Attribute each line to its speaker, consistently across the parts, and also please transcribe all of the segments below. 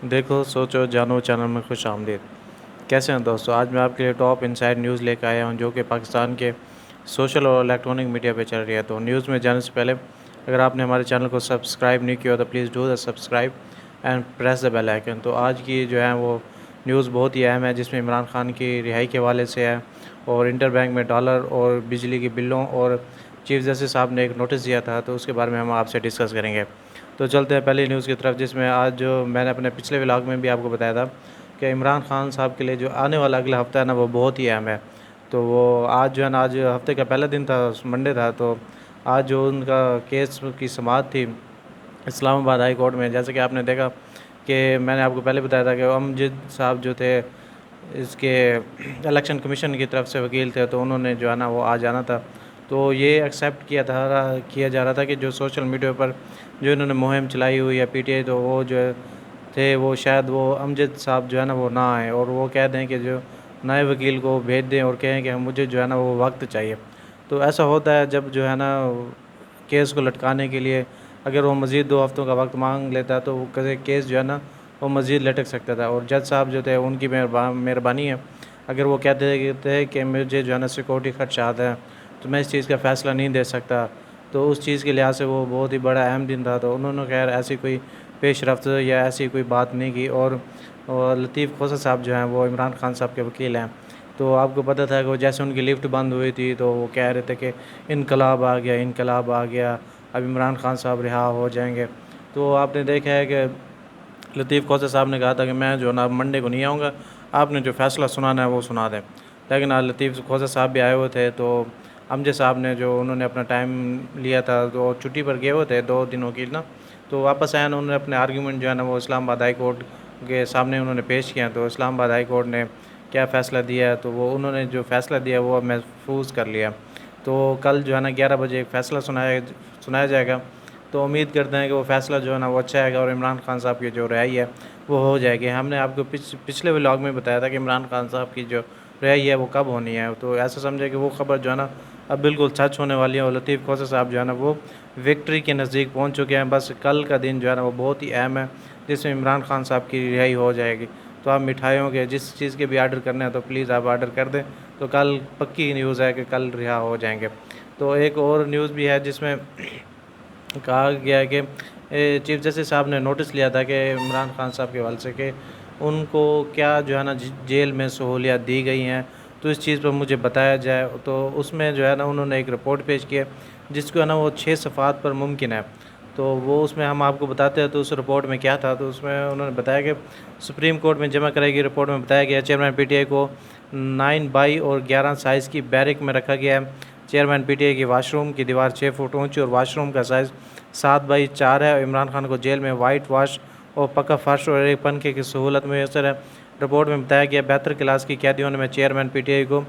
Speaker 1: دیکھو سوچو جانو چینل میں خوش آمدید۔ کیسے ہیں دوستو؟ آج میں آپ کے لیے ٹاپ انسائڈ نیوز لے کے آیا ہوں جو کہ پاکستان کے سوشل اور الیکٹرانک میڈیا پہ چل رہی ہے۔ تو نیوز میں جانے سے پہلے اگر آپ نے ہمارے چینل کو سبسکرائب نہیں کیا تو please do the subscribe and press the bell icon. تو آج کی جو ہے وہ نیوز بہت ہی اہم ہے، جس میں عمران خان کی رہائی کے حوالے سے ہے، اور انٹر بینک میں ڈالر اور بجلی کے بلوں، اور چیف جسٹس صاحب نے ایک نوٹس دیا تھا، تو اس کے بارے میں ہم آپ سے ڈسکس کریں گے۔ تو چلتے ہیں پہلی نیوز کی طرف، جس میں آج جو میں نے اپنے پچھلے ولاگ میں بھی آپ کو بتایا تھا کہ عمران خان صاحب کے لیے جو آنے والا اگلا ہفتہ ہے نا، وہ بہت ہی اہم ہے۔ تو وہ آج جو ہے نا، آج ہفتے کا پہلا دن تھا، منڈے تھا، تو آج جو ان کا کیس کی سماعت تھی اسلام آباد ہائی کورٹ میں، جیسے کہ آپ نے دیکھا کہ میں نے آپ کو پہلے بتایا تھا کہ امجد صاحب جو تھے اس کے الیکشن کمیشن کی طرف سے وکیل تھے، تو انہوں نے جو ہے نا وہ آ جانا تھا۔ تو یہ ایکسیپٹ کیا جا رہا تھا کہ جو سوشل میڈیا پر جو انہوں نے مہم چلائی ہوئی ہے پی ٹی آئی، تو وہ جو تھے وہ شاید وہ امجد صاحب جو ہے نا وہ نہ آئیں، اور وہ کہہ دیں کہ جو نئے وکیل کو بھیج دیں اور کہیں کہ مجھے جو ہے نا وہ وقت چاہیے۔ تو ایسا ہوتا ہے جب جو ہے نا کیس کو لٹکانے کے لیے اگر وہ مزید 2 ہفتوں کا وقت مانگ لیتا تو وہ کیس جو ہے نا وہ مزید لٹک سکتا تھا، اور جج صاحب جو تھے ان کی مہربانی ہے، اگر وہ کہتے تھے کہ مجھے جو ہے نا سیکورٹی خدشات ہیں تو میں اس چیز کا فیصلہ نہیں دے سکتا، تو اس چیز کے لحاظ سے وہ بہت ہی بڑا اہم دن تھا۔ تو انہوں نے خیر ایسی کوئی پیش رفت یا ایسی کوئی بات نہیں کی، اور لطیف کھوسہ صاحب جو ہیں وہ عمران خان صاحب کے وکیل ہیں۔ تو آپ کو پتہ تھا کہ جیسے ان کی لفٹ بند ہوئی تھی تو وہ کہہ رہے تھے کہ انقلاب آ گیا، انقلاب آ گیا، اب عمران خان صاحب رہا ہو جائیں گے۔ تو آپ نے دیکھا ہے کہ لطیف کھوسہ صاحب نے کہا تھا کہ میں جو نا منڈے کو نہیں آؤں گا، آپ نے جو فیصلہ سنانا ہے وہ سنا دیں، لیکن آج لطیف کھوسہ صاحب بھی آئے ہوئے تھے۔ تو امجد صاحب نے جو انہوں نے اپنا ٹائم لیا تھا، تو چھٹی پر گئے ہوئے تھے 2 دنوں کی نا، تو واپس آئے، انہوں نے اپنے آرگیومنٹ جو ہے نا وہ اسلام آباد ہائی کورٹ کے سامنے انہوں نے پیش کیا۔ تو اسلام آباد ہائی کورٹ نے کیا فیصلہ دیا ہے، تو وہ انہوں نے جو فیصلہ دیا وہ محفوظ کر لیا۔ تو کل جو ہے نا 11 بجے ایک فیصلہ سنایا جائے گا، تو امید کرتے ہیں کہ وہ فیصلہ جو ہے نا وہ اچھا آئے گا، اور عمران خان صاحب کی جو رہائی ہے وہ ہو جائے گی۔ ہم نے آپ کو پچھلے ولاگ میں بتایا تھا کہ عمران خان صاحب کی جو رہائی ہے وہ کب ہونی ہے، تو ایسا سمجھے کہ وہ خبر جو ہے نا اب بالکل سچ ہونے والی ہے، اور لطیف کھوسہ صاحب جو ہے نا وہ وکٹری کے نزدیک پہنچ چکے ہیں۔ بس کل کا دن جو ہے نا وہ بہت ہی اہم ہے، جس میں عمران خان صاحب کی رہائی ہو جائے گی۔ تو آپ مٹھائیوں کے جس چیز کے بھی آرڈر کرنے ہیں تو پلیز آپ آرڈر کر دیں، تو کل پکی نیوز ہے کہ کل رہا ہو جائیں گے۔ تو ایک اور نیوز بھی ہے جس میں کہا گیا ہے کہ چیف جسٹس صاحب نے نوٹس لیا تھا کہ عمران خان صاحب کے حوالے سے کہ ان کو کیا جو ہے نا جیل میں سہولیات دی گئی ہیں، تو اس چیز پر مجھے بتایا جائے۔ تو اس میں جو ہے نا انہوں نے ایک رپورٹ پیش کی ہے جس کو ہے نا وہ 6 صفحات پر ممکن ہے، تو وہ اس میں ہم آپ کو بتاتے ہیں۔ تو اس رپورٹ میں کیا تھا، تو اس میں انہوں نے بتایا کہ سپریم کورٹ میں جمع کرے گی رپورٹ میں بتایا گیا چیئرمین پی ٹی آئی کو 9 بائی اور 11 سائز کی بیرک میں رکھا گیا ہے۔ چیئرمین پی ٹی آئی کی واش روم کی دیوار 6 فٹ اونچی اور واش روم کا سائز 7 بائی 4 ہے۔ عمران خان کو جیل میں وائٹ واش اور پکا فرش اور ایک پنکھے کی سہولت میسر ہے۔ رپورٹ میں بتایا گیا بہتر کلاس کی قیدیوں میں چیئرمین پی ٹی آئی کو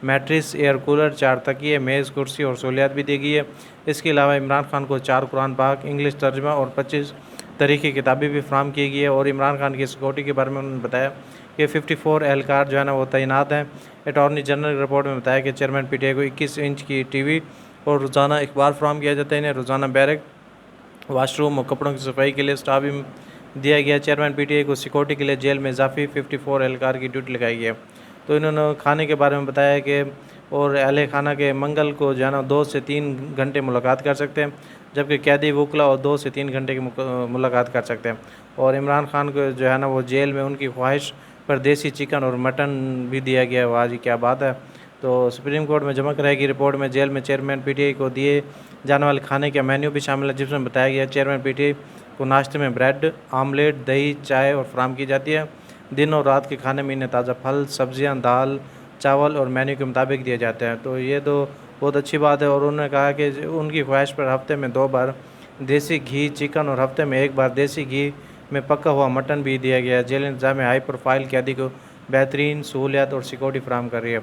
Speaker 1: میٹرس، ایئر کولر، 4 تکیے، میز، کرسی اور سہولیات بھی دی گئی ہے۔ اس کے علاوہ عمران خان کو 4 قرآن پاک انگلش ترجمہ اور 25 تاریخی کتابیں بھی فراہم کی گئی ہے۔ اور عمران خان کی سیکورٹی کے بارے میں انہوں نے بتایا کہ 54 اہلکار جو ہے نا وہ تعینات ہیں۔ اٹارنی جنرل رپورٹ میں بتایا کہ چیئرمین پی ٹی آئی کو 21 انچ کی ٹی وی اور روزانہ اخبار فراہم کیا جاتا ہے۔ انہیں روزانہ بیرک، واش روم اور کپڑوں کی صفائی کے لیے اسٹاف بھی دیا گیا۔ چیئرمین پی ٹی آئی کو سیکورٹی کے لیے جیل میں اضافی 54 اہلکار کی ڈیوٹی لگائی گئی ہے۔ تو انہوں نے کھانے کے بارے میں بتایا کہ اور اہل خانہ کے منگل کو جو ہے نا 2 سے 3 گھنٹے ملاقات کر سکتے ہیں، جبکہ قیدی وکلا اور 2 سے 3 گھنٹے کی ملاقات کر سکتے ہیں۔ اور عمران خان کو جو ہے نا وہ جیل میں ان کی خواہش پر دیسی چکن اور مٹن بھی دیا گیا ہے۔ واہ جی کیا بات ہے۔ تو سپریم کورٹ میں جمع کرائے گی رپورٹ میں جیل میں چیئرمین پی ٹی آئی کو دیے جانے والے کھانے کا مینیو بھی شامل ہے، جس میں بتایا گیا چیئرمین پی ٹی آئی کو ناشتے میں بریڈ، آملیٹ، دہی، چائے اور فراہم کی جاتی ہے۔ دن اور رات کے کھانے میں انہیں تازہ پھل، سبزیاں، دال، چاول اور مینیو کے مطابق دیے جاتے ہیں۔ تو یہ تو بہت اچھی بات ہے۔ اور انہوں نے کہا کہ ان کی خواہش پر ہفتے میں 2 بار دیسی گھی چکن اور ہفتے میں 1 بار دیسی گھی میں پکا ہوا مٹن بھی دیا گیا ہے۔ جیل انتظامیہ ہائی پروفائل قیدی کو بہترین سہولیات اور سیکورٹی فراہم کر رہی ہے۔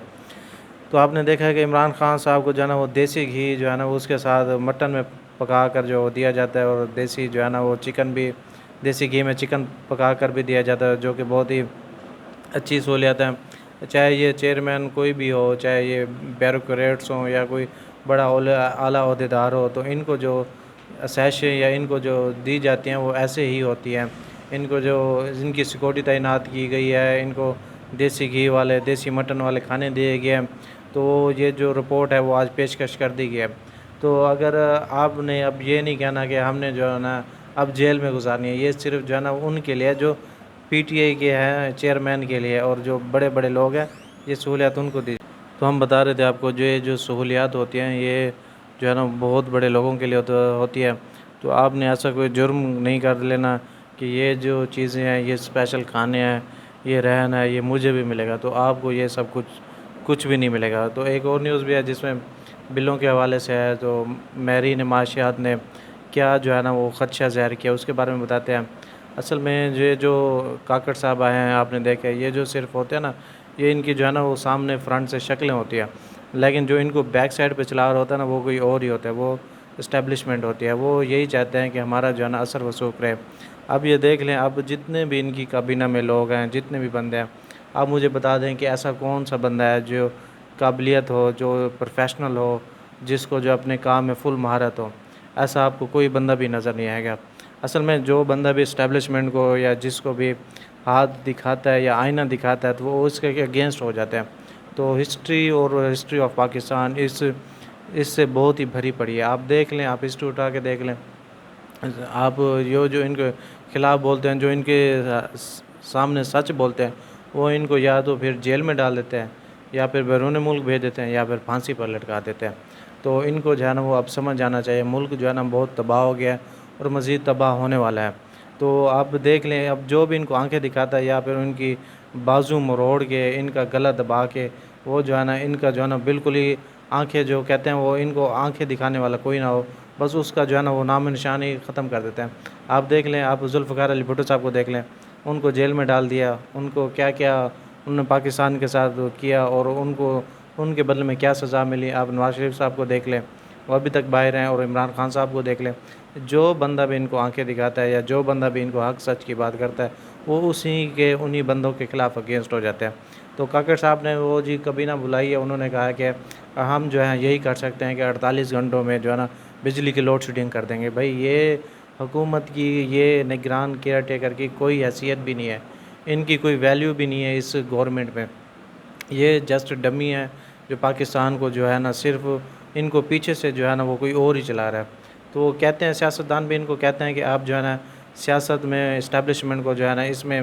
Speaker 1: تو آپ نے دیکھا ہے کہ عمران خان صاحب کو جو ہے نا وہ دیسی گھی جو ہے نا اس کے ساتھ مٹن میں پکا کر جو دیا جاتا ہے، اور دیسی جو ہے نا وہ چکن بھی دیسی گھی میں چکن پکا کر بھی دیا جاتا ہے، جو کہ بہت ہی اچھی سہولیات ہیں۔ چاہے یہ چیئرمین کوئی بھی ہو، چاہے یہ بیوروکریٹس ہوں یا کوئی بڑا اعلیٰ عہدیدار ہو، تو ان کو جو اسیشیں یا ان کو جو دی جاتی ہیں وہ ایسے ہی ہوتی ہیں۔ ان کو جو ان کی سیکورٹی تعینات کی گئی ہے، ان کو دیسی گھی والے دیسی مٹن والے کھانے دیے گئے ہیں، تو یہ جو رپورٹ ہے وہ آج پیشکش کر دی گئی ہے۔ تو اگر آپ نے اب یہ نہیں کہنا کہ ہم نے جو ہے نا اب جیل میں گزارنی ہے، یہ صرف جو ہے نا ان کے لیے جو پی ٹی آئی کے ہیں چیئرمین کے لیے، اور جو بڑے بڑے لوگ ہیں یہ سہولیات ان کو دی۔ تو ہم بتا رہے تھے آپ کو یہ جو سہولیات ہوتی ہیں یہ جو ہے نا بہت بڑے لوگوں کے لیے ہوتی ہے، تو آپ نے ایسا کوئی جرم نہیں کر لینا کہ یہ جو چیزیں ہیں، یہ اسپیشل کھانے ہیں، یہ رہن ہے، یہ مجھے بھی ملے گا، تو آپ کو یہ سب کچھ بھی نہیں ملے گا۔ تو ایک اور نیوز بھی ہے جس میں بلوں کے حوالے سے ہے، تو مہرین معاشیات نے کیا جو ہے نا وہ خدشہ ظاہر کیا، اس کے بارے میں بتاتے ہیں۔ اصل میں یہ جو کاکڑ صاحب آئے ہیں آپ نے دیکھا یہ جو صرف ہوتے ہیں نا، یہ ان کی جو ہے نا وہ سامنے فرنٹ سے شکلیں ہوتی ہیں، لیکن جو ان کو بیک سائڈ پہ چلا رہا ہوتا ہے نا وہ کوئی اور ہی ہوتا ہے، وہ اسٹیبلشمنٹ ہوتی ہے، وہ یہی چاہتے ہیں کہ ہمارا جو ہے نا اثر وثوق رہے۔ اب یہ دیکھ لیں، اب جتنے بھی ان کی کابینہ میں لوگ ہیں، جتنے بھی بندے ہیں، آپ مجھے بتا دیں کہ ایسا کون سا بندہ ہے جو قابلیت ہو، جو پروفیشنل ہو، جس کو جو اپنے کام میں فل مہارت ہو، ایسا آپ کو کوئی بندہ بھی نظر نہیں آئے گا۔ اصل میں جو بندہ بھی اسٹیبلشمنٹ کو یا جس کو بھی ہاتھ دکھاتا ہے یا آئینہ دکھاتا ہے تو وہ اس کے اگینسٹ ہو جاتے ہیں۔ تو ہسٹری آف پاکستان اس سے بہت ہی بھری پڑی ہے۔ آپ دیکھ لیں، آپ ہسٹری اٹھا کے دیکھ لیں، آپ جو ان کے خلاف بولتے ہیں، جو ان کے سامنے سچ بولتے ہیں، وہ ان کو یا تو پھر جیل میں ڈال دیتے ہیں، یا پھر بیرون ملک بھیج دیتے ہیں، یا پھر پھانسی پر لٹکا دیتے ہیں۔ تو ان کو جو ہے نا وہ اب سمجھ جانا چاہیے، ملک جو ہے نا بہت تباہ ہو گیا ہے اور مزید تباہ ہونے والا ہے۔ تو آپ دیکھ لیں، اب جو بھی ان کو آنکھیں دکھاتا ہے یا پھر ان کی بازو مروڑ کے، ان کا گلا دبا کے، وہ جو ہے نا ان کا جو ہے نا بالکل ہی آنکھیں جو کہتے ہیں وہ ان کو آنکھیں دکھانے والا کوئی نہ ہو، بس اس کا جو ہے نا وہ نام نشان ہی ختم کر دیتے ہیں۔ آپ دیکھ لیں، آپ ذوالفقار علی بھٹو صاحب کو دیکھ لیں، ان کو جیل میں ڈال دیا، ان کو کیا کیا انہوں نے پاکستان کے ساتھ کیا، اور ان کے بدلے میں کیا سزا ملی۔ آپ نواز شریف صاحب کو دیکھ لیں، وہ ابھی تک باہر ہیں، اور عمران خان صاحب کو دیکھ لیں۔ جو بندہ بھی ان کو آنکھیں دکھاتا ہے یا جو بندہ بھی ان کو حق سچ کی بات کرتا ہے، وہ انہی بندوں کے خلاف اگینسٹ ہو جاتے ہیں۔ تو کاکڑ صاحب نے وہ جی کبھی نہ بلائی ہے، انہوں نے کہا کہ ہم جو ہے یہی کر سکتے ہیں کہ 48 گھنٹوں میں جو ہے نا بجلی کی لوڈ شیڈنگ کر دیں گے۔ بھائی یہ حکومت کی، یہ نگران کیئر ٹیکر کی کوئی حیثیت بھی نہیں ہے، ان کی کوئی ویلیو بھی نہیں ہے اس گورنمنٹ میں۔ یہ جسٹ ڈمی ہے جو پاکستان کو جو ہے نا صرف ان کو پیچھے سے جو ہے نا وہ کوئی اور ہی چلا رہا ہے۔ تو وہ کہتے ہیں، سیاستدان بھی ان کو کہتے ہیں کہ آپ جو ہے نا سیاست میں اسٹیبلشمنٹ کو جو ہے نا اس میں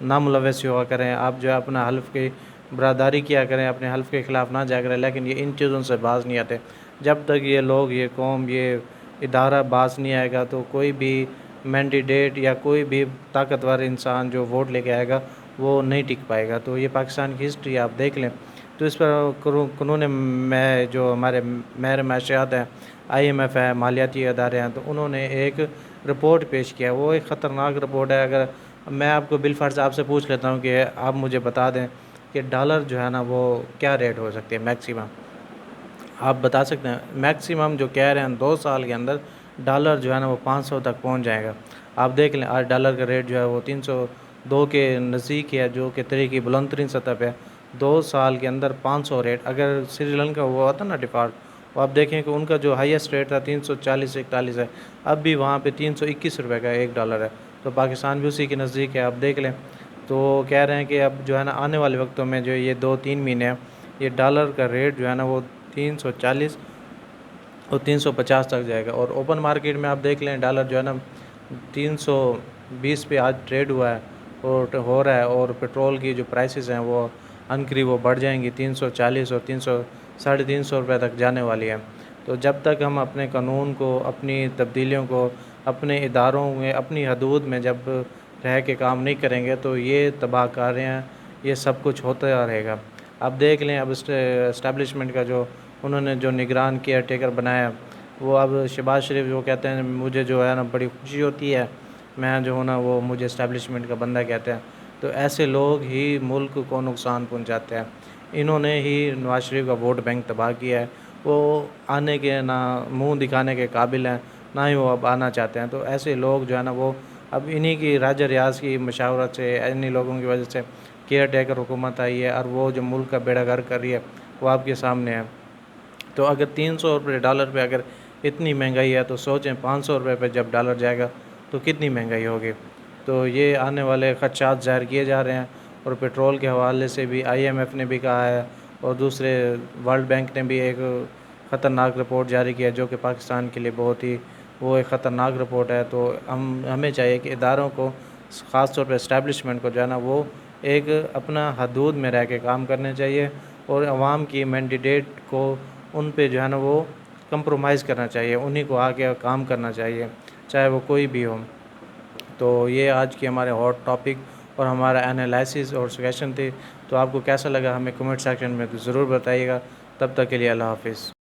Speaker 1: نہ ملوث ہوا کریں، آپ جو ہے اپنا حلف کی برادری کیا کریں، اپنے حلف کے خلاف نہ جایا کریں، لیکن یہ ان چیزوں سے باز نہیں آتے۔ جب تک یہ لوگ، یہ قوم، یہ ادارہ باز نہیں آئے گا تو کوئی بھی مینڈیڈیٹ یا کوئی بھی طاقتور انسان جو ووٹ لے کے آئے گا وہ نہیں ٹک پائے گا۔ تو یہ پاکستان کی ہسٹری آپ دیکھ لیں، تو اس پر قانون میں جو ہمارے ماہر معاشیات ہیں، آئی ایم ایف ہے، مالیاتی ادارے ہیں، تو انہوں نے ایک رپورٹ پیش کیا، وہ ایک خطرناک رپورٹ ہے۔ اگر میں آپ کو بالفرض آپ سے پوچھ لیتا ہوں کہ آپ مجھے بتا دیں کہ ڈالر جو ہے نا وہ کیا ریٹ ہو سکتے ہیں میکسیمم، آپ بتا سکتے ہیں؟ میکسیمم جو کہہ رہے ہیں 2 سال کے اندر ڈالر جو ہے نا وہ 500 تک پہنچ جائے گا۔ آپ دیکھ لیں، آج ڈالر کا ریٹ جو ہے وہ 302 کے نزدیک ہے، جو کہ تاریخی بلند ترین سطح پہ ہے۔ 2 سال کے اندر 500 ریٹ، اگر سری لنکا ہوا ہوتا نا ڈیفالٹ، وہ آپ دیکھیں کہ ان کا جو ہائیسٹ ریٹ تھا 340-41 ہے، اب بھی وہاں پہ 321 روپے کا ایک ڈالر ہے، تو پاکستان بھی اسی کے نزدیک ہے، آپ دیکھ لیں۔ تو کہہ رہے ہیں کہ اب جو ہے نا آنے والے وقتوں میں جو یہ 2-3 مہینے ہیں، یہ ڈالر کا ریٹ جو ہے نا وہ 340 اور 350 تک جائے گا، اور اوپن مارکیٹ میں آپ دیکھ لیں ڈالر جو ہے نا 320 پہ آج ٹریڈ ہوا ہے اور ہو رہا ہے، اور پٹرول کی جو پرائسز ہیں وہ عنقریب وہ بڑھ جائیں گی، 340 اور 300-350 روپے تک جانے والی ہے۔ تو جب تک ہم اپنے قانون کو، اپنی تبدیلیوں کو، اپنے اداروں میں، اپنی حدود میں جب رہ کے کام نہیں کریں گے تو یہ تباہ کاریاں، یہ سب کچھ ہوتا رہے گا۔ اب دیکھ لیں، اب اسٹیبلشمنٹ کا جو انہوں نے جو نگران کیئر ٹیکر بنایا، وہ اب شہباز شریف جو کہتے ہیں مجھے جو ہے نا بڑی خوشی ہوتی ہے، میں جو ہوں نا وہ مجھے اسٹیبلشمنٹ کا بندہ کہتے ہیں، تو ایسے لوگ ہی ملک کو نقصان پہنچاتے ہیں۔ انہوں نے ہی نواز شریف کا ووٹ بینک تباہ کیا ہے، وہ آنے کے نہ منہ دکھانے کے قابل ہیں، نہ ہی وہ اب آنا چاہتے ہیں۔ تو ایسے لوگ جو ہے نا وہ اب انہی کی راجہ ریاض کی مشاورت سے، انہی لوگوں کی وجہ سے کیئر ٹیکر حکومت آئی ہے، اور وہ جو ملک کا بیڑا غرق کر رہی ہے وہ آپ کے سامنے ہے۔ تو اگر 300 روپے ڈالر پہ اگر اتنی مہنگائی ہے تو سوچیں 500 روپے پہ جب ڈالر جائے گا تو کتنی مہنگائی ہوگی۔ تو یہ آنے والے خدشات ظاہر کیے جا رہے ہیں، اور پیٹرول کے حوالے سے بھی IMF نے بھی کہا ہے، اور دوسرے ورلڈ بینک نے بھی ایک خطرناک رپورٹ جاری کیا جو کہ پاکستان کے لیے بہت ہی وہ ایک خطرناک رپورٹ ہے۔ تو ہمیں چاہیے کہ اداروں کو، خاص طور پہ اسٹیبلشمنٹ کو جو ہے نا، وہ ایک اپنا حدود میں رہ کے کام کرنے چاہیے، اور عوام کی مینڈیٹ کو ان پہ جو ہے نا وہ کمپرومائز کرنا چاہیے، انہی کو آگے کام کرنا چاہیے، چاہے وہ کوئی بھی ہو۔ تو یہ آج کی ہمارے ہاٹ ٹاپک اور ہمارا انالائسس اور سجیشن تھی۔ تو آپ کو کیسا لگا ہمیں کمنٹ سیکشن میں ضرور بتائیے گا۔ تب تک کے لیے اللہ حافظ۔